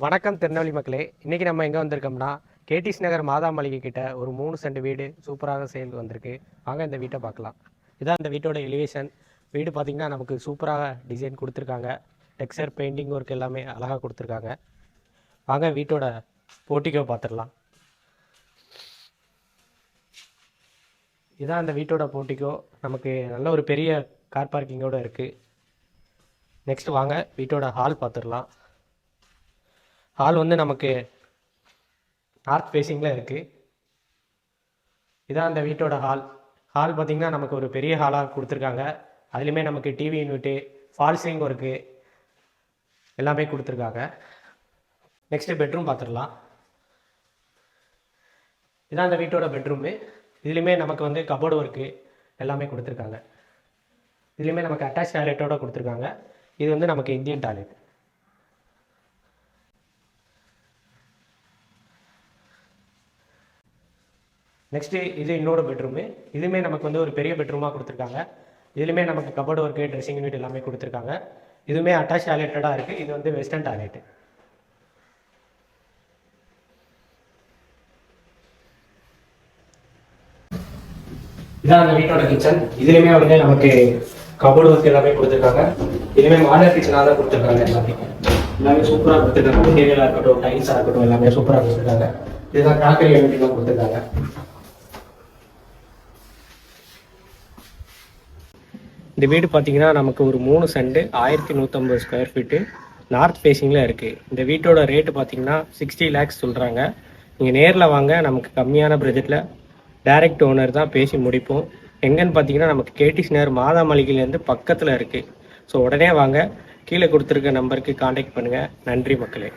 வணக்கம் திருநெல்வேலி மக்களே. இன்றைக்கி நம்ம எங்கே வந்திருக்கோம்னா கேடிஸ் நகர் மாதா மளிகை கிட்ட ஒரு 3 சென்ட் வீடு சூப்பராக சேல் வந்திருக்கு. வாங்க இந்த வீட்டை பார்க்கலாம். இதான் இந்த வீட்டோட எலிவேஷன். வீடு பார்த்திங்கன்னா நமக்கு சூப்பராக டிசைன் கொடுத்துருக்காங்க. டெக்ஸ்சர் பெயிண்டிங் ஒர்க் எல்லாமே அழகாக கொடுத்துருக்காங்க. வாங்க வீட்டோட போர்ட்டிகோ பார்த்துடலாம். இதான் இந்த வீட்டோட போர்ட்டிகோ. நமக்கு நல்ல ஒரு பெரிய கார் பார்க்கிங்கோடு இருக்குது. நெக்ஸ்ட் வாங்க வீட்டோட ஹால் பார்த்துடலாம். ஹால் வந்து நமக்கு நார்த் ஃபேஸிங்கில் இருக்குது. இதான் அந்த வீட்டோட ஹால். ஹால் பார்த்திங்கன்னா நமக்கு ஒரு பெரிய ஹாலாக கொடுத்துருக்காங்க. அதுலேயுமே நமக்கு டிவி யூனிட்டு, ஃபால்ஸிங் ஒர்க்கு எல்லாமே கொடுத்துருக்காங்க. நெக்ஸ்ட்டு பெட்ரூம் பார்த்துடலாம். இதான் அந்த வீட்டோட பெட்ரூமு. இதுலேயுமே நமக்கு வந்து கபோர்டு ஒர்க்கு எல்லாமே கொடுத்துருக்காங்க. இதுலேயுமே நமக்கு அட்டாச் டாய்லெட்டோடு கொடுத்துருக்காங்க. இது வந்து நமக்கு இந்தியன் டாய்லெட். நெக்ஸ்ட்டு இது இன்னொரு பெட்ரூமு. இதுவுமே நமக்கு வந்து ஒரு பெரிய பெட்ரூமாக கொடுத்துருக்காங்க. இதுலேயுமே நமக்கு கபோர்டு ஒர்க்கு, ட்ரெஸ்ஸிங் யூனிட் எல்லாமே கொடுத்துருக்காங்க. இதுவுமே அட்டாச் டாய்லெட்டடாக இருக்குது. இது வந்து வெஸ்டர்ன் டாய்லெட்டு. இதான் அந்த வீட்டோட கிச்சன். இதுலேயுமே வந்து நமக்கு கபோர்டு ஒர்க் எல்லாமே கொடுத்துருக்காங்க. இதுவுமே மாடல் கிச்சனாக தான் கொடுத்துருக்காங்க. எல்லாமே சூப்பராக கொடுத்துருக்காங்க. மெட்டீரியலாக இருக்கட்டும், டைல்ஸாக இருக்கட்டும் எல்லாமே சூப்பராக கொடுத்துருக்காங்க. இதுதான் கிராக்கரி யூனிட்லாம் கொடுத்துருக்காங்க. இந்த வீடு பார்த்தீங்கன்னா நமக்கு ஒரு 3 சென்ட் 1150 ஸ்கொயர் ஃபீட்டு நார்த் ஃபேஸிங்கில் இருக்குது. இந்த வீட்டோட ரேட்டு பார்த்தீங்கன்னா 60 லேக்ஸ் சொல்கிறாங்க. நீங்கள் நேரில் வாங்க, நமக்கு கம்மியான பட்ஜெட்டில் டைரக்ட் ஓனர் தான் பேசி முடிப்போம். எங்கன்னு பார்த்தீங்கன்னா நமக்கு கேடிஸ் நகர் மாதா மளிகையிலேருந்து பக்கத்தில் இருக்குது. ஸோ உடனே வாங்க. கீழே கொடுத்துருக்க நம்பருக்கு காண்டாக்ட் பண்ணுங்கள். நன்றி மக்களே.